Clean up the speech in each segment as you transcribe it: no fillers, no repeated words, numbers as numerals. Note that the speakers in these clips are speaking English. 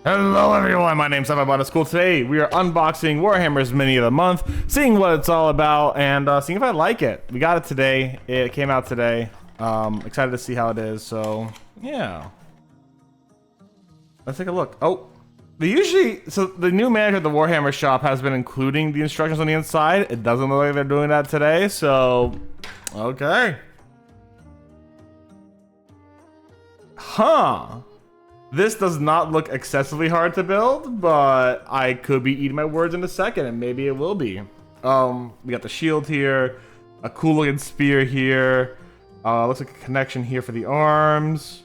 Hello everyone, my name's Botanist Cool. Today we are unboxing Warhammer's Mini of the Month, seeing what it's all about, and seeing if I like it. We got it today. It came out today. Excited to see how it is, so yeah. Let's take a look. Oh, the new manager of the Warhammer shop has been including the instructions on the inside. It doesn't look like they're doing that today, so okay. Huh. This does not look excessively hard to build, but I could be eating my words in a second, and maybe it will be. We got the shield here, a cool looking spear here. Looks like a connection here for the arms.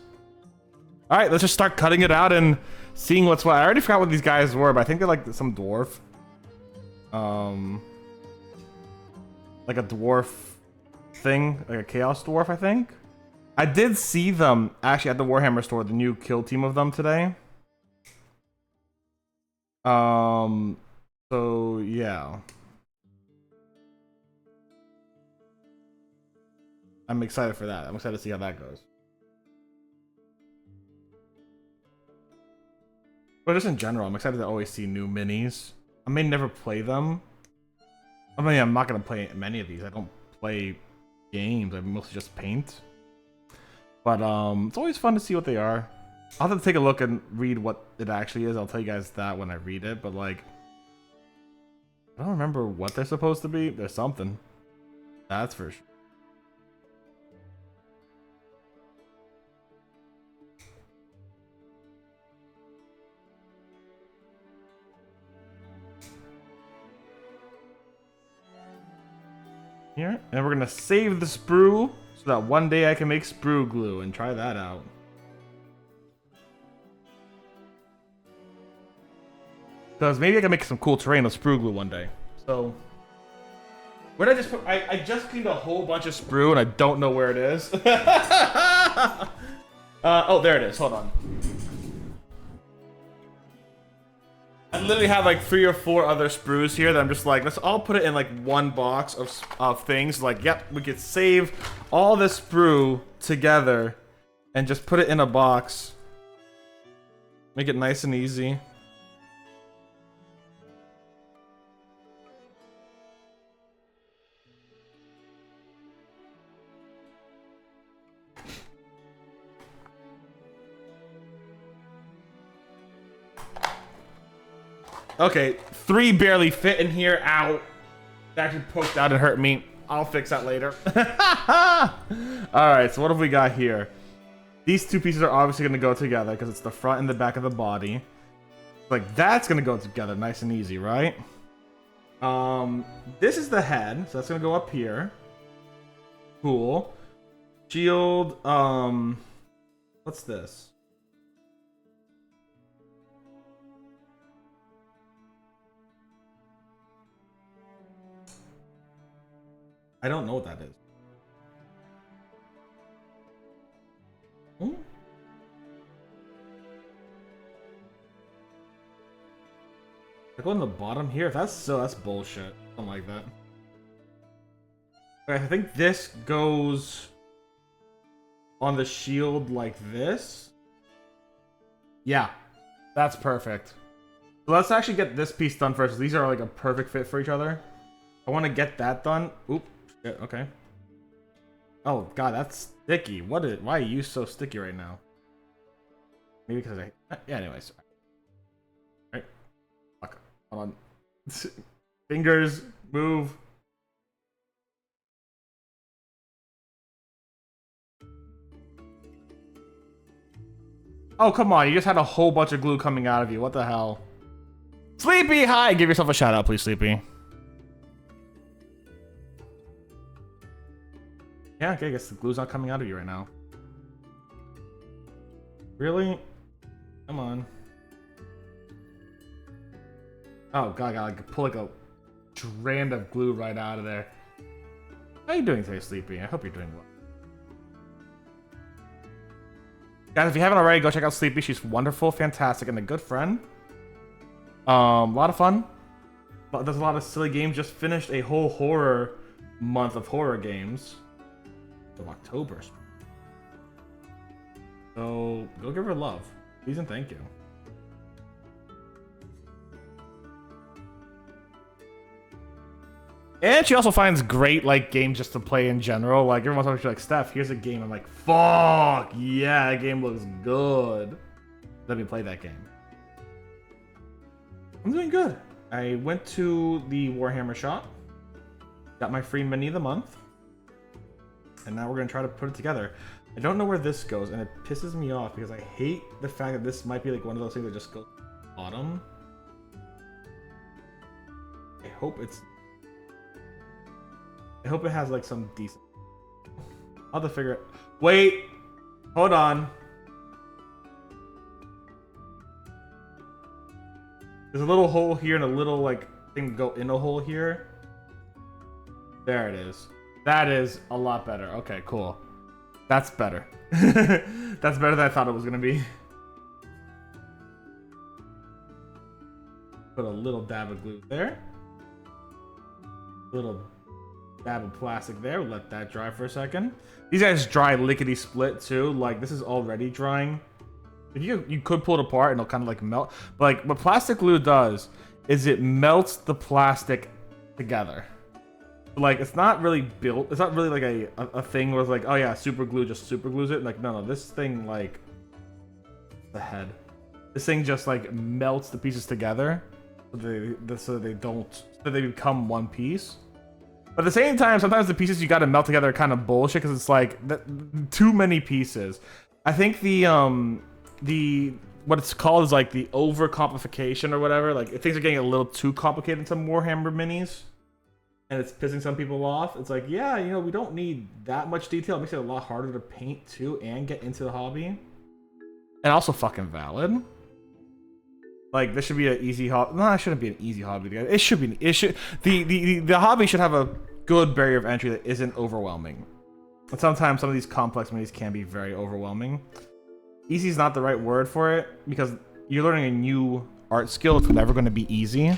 All right, let's just start cutting it out and seeing what's what. I already forgot what these guys were, but I think they're like some dwarf. Like a dwarf thing, like a chaos dwarf, I think. I did see them actually at the Warhammer store, the new kill team of them today. So yeah. I'm excited for that. I'm excited to see how that goes. But just in general, I'm excited to always see new minis. I may never play them. I mean, I'm not gonna play many of these. I don't play games. I mostly just paint. But it's always fun to see what they are. I'll have to take a look and read what it actually is. I'll tell you guys that when I read it. But like, I don't remember what they're supposed to be. There's something. That's for sure. Here, and we're gonna save the sprue so that one day I can make sprue glue and try that out. Because maybe I can make some cool terrain with sprue glue one day. So, where did I just put? I just cleaned a whole bunch of sprue and I don't know where it is. Oh, there it is. Hold on. I literally have like 3 or 4 other sprues here that I'm just like, let's all put it in like one box of things. Like, yep, we could save all this sprue together and just put it in a box. Make it nice and easy. Okay, 3 barely fit in here. Ow. It actually poked out and hurt me. I'll fix that later. Alright, so what have we got here? These 2 pieces are obviously going to go together because it's the front and the back of the body. Like, that's going to go together nice and easy, right? This is the head, so that's going to go up here. Cool. Shield, what's this? I don't know what that is. Hmm? I go on the bottom here? If that's so, that's bullshit. I don't like that. Okay, I think this goes on the shield like this. Yeah, that's perfect. So let's actually get this piece done first. These are like a perfect fit for each other. I want to get that done. Oop. Shit, okay. Oh god, that's sticky. Why are you so sticky right now? Maybe because yeah, anyways. Alright. Fuck. Hold on. Fingers, move. Oh, come on. You just had a whole bunch of glue coming out of you. What the hell? Sleepy, hi! Give yourself a shout out, please, Sleepy. Yeah, okay, I guess the glue's not coming out of you right now. Really? Come on. Oh god, I gotta like, pull like a strand of glue right out of there. How are you doing today, Sleepy? I hope you're doing well. Guys, if you haven't already, go check out Sleepy. She's wonderful, fantastic, and a good friend. A lot of fun. Does a lot of silly games. Just finished a whole horror month of horror games. Of October. So go give her love. Please and thank you. And she also finds great like games just to play in general. Like everyone's always like, Steph, here's a game. I'm like, fuck yeah, that game looks good. Let me play that game. I'm doing good. I went to the Warhammer shop, got my free mini of the month, and now we're gonna try to put it together. I don't know where this goes, and it pisses me off because I hate the fact that this might be like one of those things that just goes to the bottom. I hope it has like some decent. I'll have to figure it. Wait, hold on. There's a little hole here and a little like thing to go in a hole here. There it is. That is a lot better. Okay, cool. That's better. That's better than I thought it was gonna be. Put a little dab of glue there. Little dab of plastic there. Let that dry for a second. These guys dry lickety split too. Like this is already drying. If you could pull it apart and it'll kind of like melt. But like what plastic glue does is it melts the plastic together. Like it's not really built. It's not really like a thing where it's like, oh yeah, super glue just super glues it. Like no, this thing like the head. This thing just like melts the pieces together, so they become one piece. But at the same time, sometimes the pieces you got to melt together are kind of bullshit because it's like too many pieces. I think the what it's called is like the overcomplication or whatever. Like things are getting a little too complicated in some Warhammer minis, and it's pissing some people off. It's like, yeah, you know, we don't need that much detail. It makes it a lot harder to paint too and get into the hobby. And also fucking valid. Like this should be an easy hobby. No, it shouldn't be an easy hobby. It should be. It should. The hobby should have a good barrier of entry that isn't overwhelming. But sometimes some of these complex minis can be very overwhelming. Easy is not the right word for it because you're learning a new art skill. It's never going to be easy,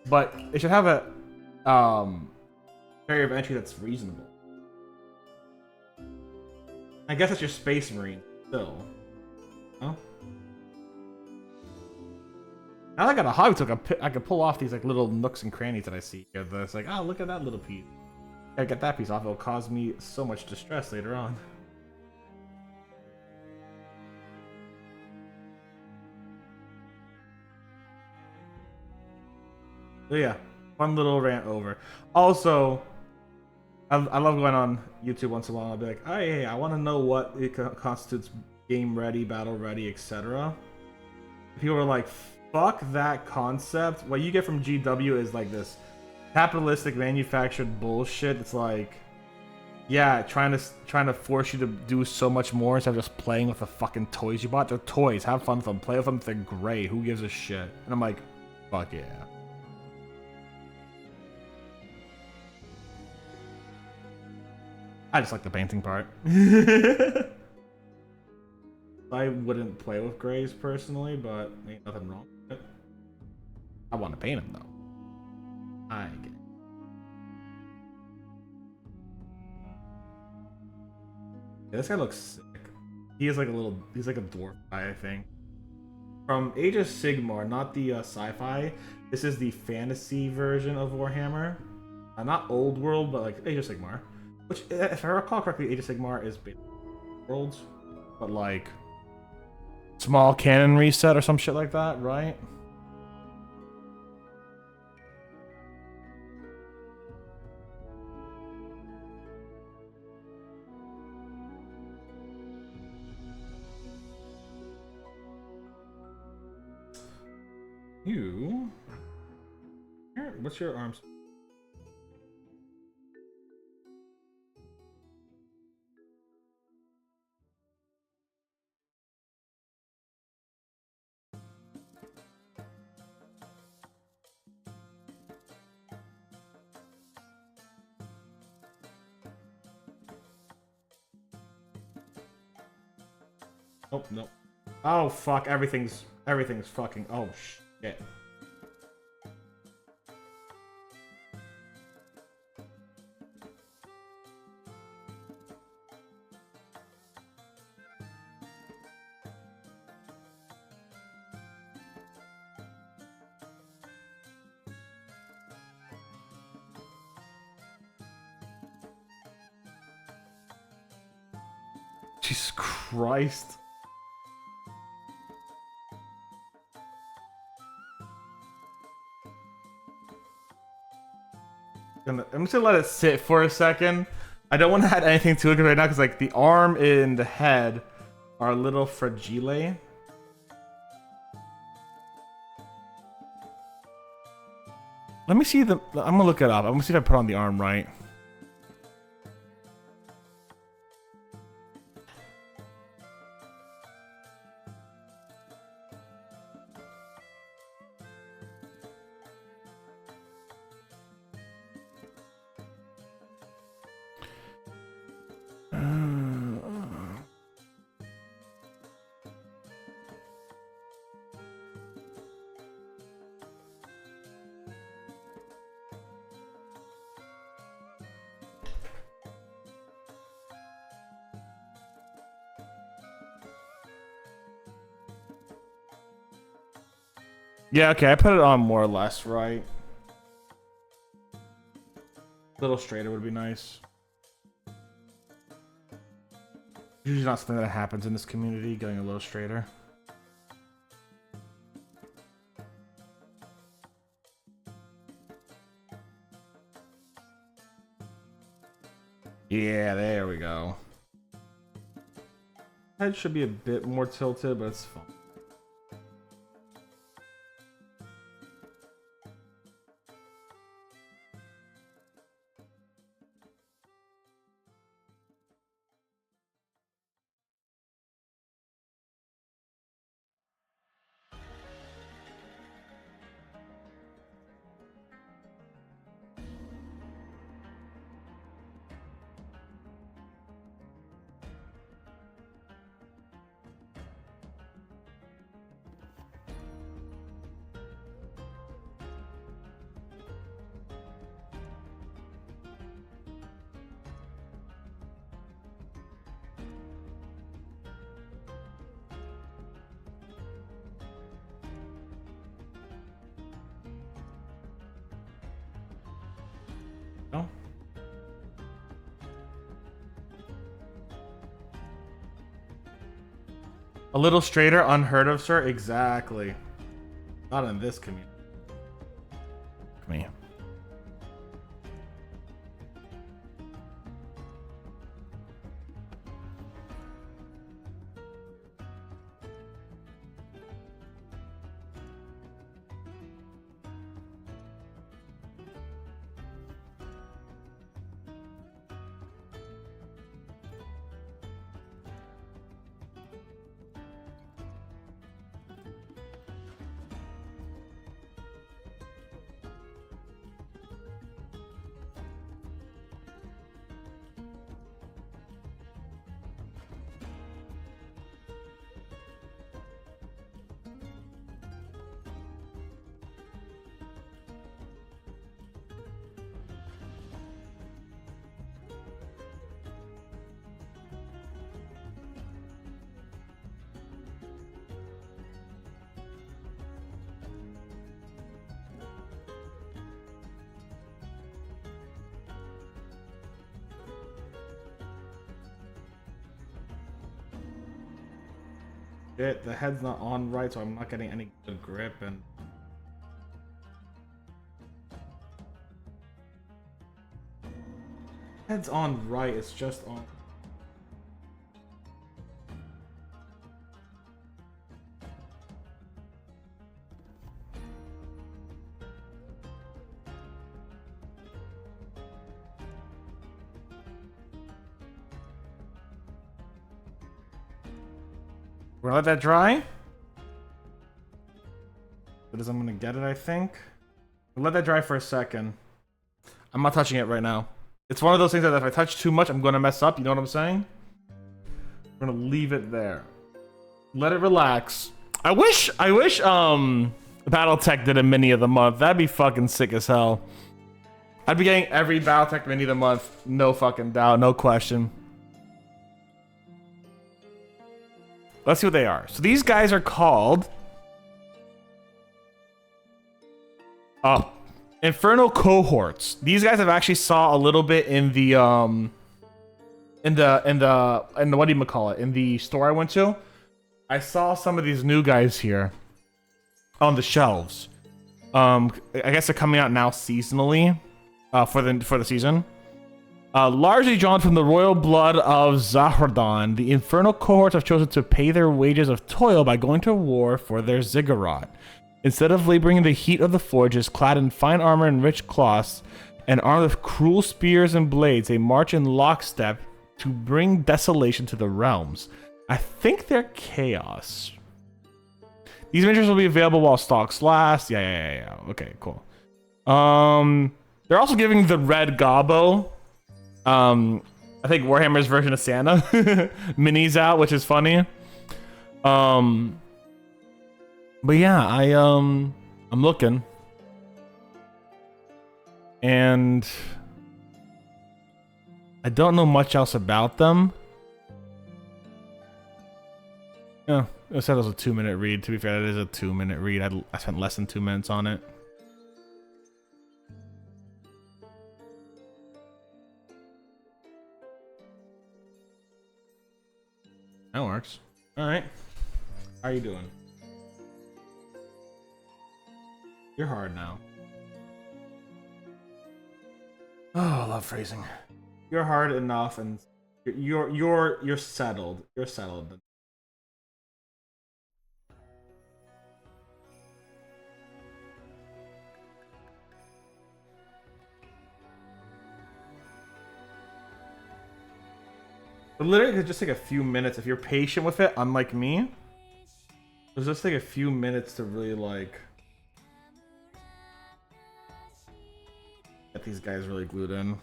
but it should have a barrier of entry that's reasonable. I guess that's your Space Marine still. Huh? Now that I got a hobby took, I could pull off these like little nooks and crannies that I see here. It's like, oh, look at that little piece. I get that piece off. It'll cause me so much distress later on. So yeah, fun little rant over. Also, I love going on YouTube once in a while. I'll be like, hey, I want to know what it constitutes game ready, battle ready, etc. People are like, fuck that concept. What you get from GW is like this capitalistic manufactured bullshit. It's like, yeah, trying to force you to do so much more instead of just playing with the fucking toys you bought. They're toys. Have fun with them. Play with them if they're great. Who gives a shit? And I'm like, fuck yeah. I just like the painting part. I wouldn't play with grays personally, but ain't nothing wrong with it. I want to paint him though. I get it. Yeah, this guy looks sick. He is like he's like a dwarf guy, I think. From Age of Sigmar, not the sci-fi. This is the fantasy version of Warhammer. Not Old World, but like Age of Sigmar. Which, if I recall correctly, Age of Sigmar is based on Worlds, but like small canon reset or some shit like that, right? You, what's your arms? Nope, nope. Oh fuck! Everything's fucking. Oh shit. Jesus Christ. I'm just gonna let it sit for a second. I don't want to add anything to it right now because like the arm and the head are a little fragile. Let me see the. I'm gonna look it up. I'm gonna see if I put on the arm right. Yeah, okay, I put it on more or less, right? A little straighter would be nice. Usually not something that happens in this community, going a little straighter. Yeah, there we go. Head should be a bit more tilted, but it's fine. No? A little straighter, unheard of, sir? Exactly. Not in this community. Come here. The head's not on right, so I'm not getting any good grip, and head's on right, it's just on. We're gonna let that dry. But as I'm gonna get it, I think. We'll let that dry for a second. I'm not touching it right now. It's one of those things that if I touch too much, I'm gonna mess up. You know what I'm saying? We're gonna leave it there. Let it relax. I wish BattleTech did a mini of the month. That'd be fucking sick as hell. I'd be getting every BattleTech mini of the month. No fucking doubt. No question. Let's see what they are. So these guys are called Infernal Cohorts. These guys I've actually saw a little bit in the in the what do you call it? In the store I went to, I saw some of these new guys here on the shelves. I guess they're coming out now seasonally, for the season. Largely drawn from the royal blood of Zahradon, the infernal cohorts have chosen to pay their wages of toil by going to war for their ziggurat. Instead of laboring in the heat of the forges, clad in fine armor and rich cloths, and armed with cruel spears and blades, they march in lockstep to bring desolation to the realms. I think they're chaos. These miniatures will be available while stocks last. Yeah. Okay, cool. They're also giving the red Gobbo, I think Warhammer's version of Santa minis out, which is funny. But yeah, I'm looking, and I don't know much else about them. Yeah, I said it was a 2-minute read. To be fair, that is a 2-minute read. I spent less than 2 minutes on it. That works. All right. How are you doing? You're hard now. Oh, I love phrasing. You're hard enough, and you're settled. You're settled. But literally, it could just take a few minutes if you're patient with it. Unlike me, it'll just take a few minutes to really like get these guys really glued in.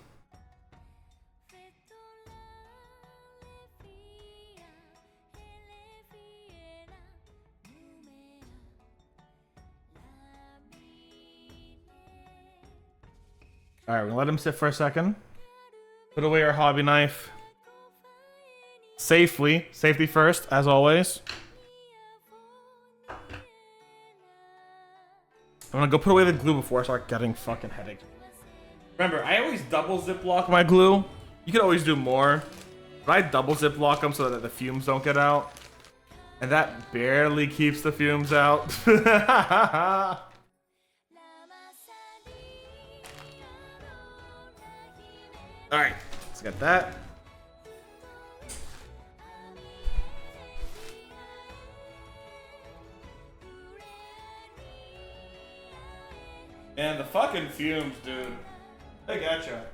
All right, we're gonna let him sit for a second. Put away our hobby knife. Safely. Safety first, as always. I'm gonna go put away the glue before I start getting fucking headaches. Remember, I always double ziplock my glue. You could always do more, but I double ziplock them so that the fumes don't get out. And that barely keeps the fumes out. Alright, let's get that. Man, the fucking fumes, dude. They gotcha.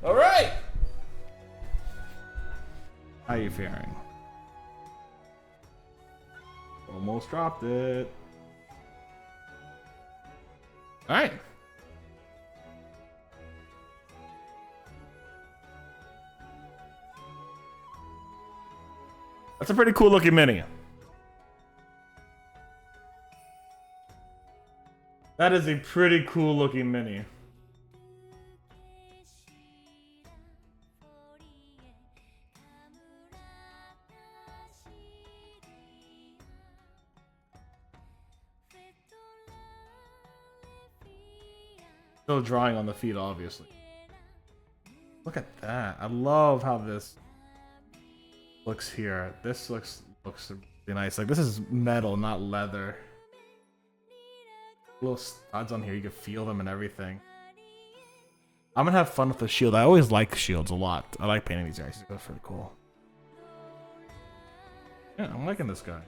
All right. How you faring? Almost dropped it. All right. That's a pretty cool looking mini. That is a pretty cool looking mini. Still drawing on the feet, obviously. Look at that. I love how this looks here. This looks really nice. Like, this is metal, not leather. Little studs on here, you can feel them and everything. I'm gonna have fun with the shield. I always like shields a lot. I like painting these guys. That's pretty cool. Yeah, I'm liking this guy.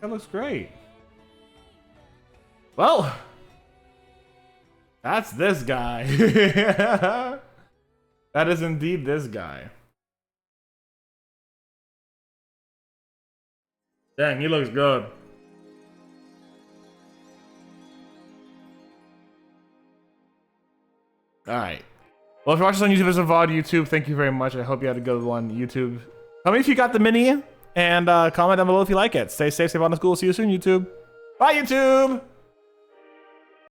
That looks great. Well, that's this guy. That is indeed this guy. Dang, he looks good. Alright. Well, if you're watching this on YouTube as a VOD, YouTube, thank you very much. I hope you had a good one, YouTube. Tell me if you got the mini, and comment down below if you like it. Stay safe, stay Botanist Cool. See you soon, YouTube. Bye, YouTube!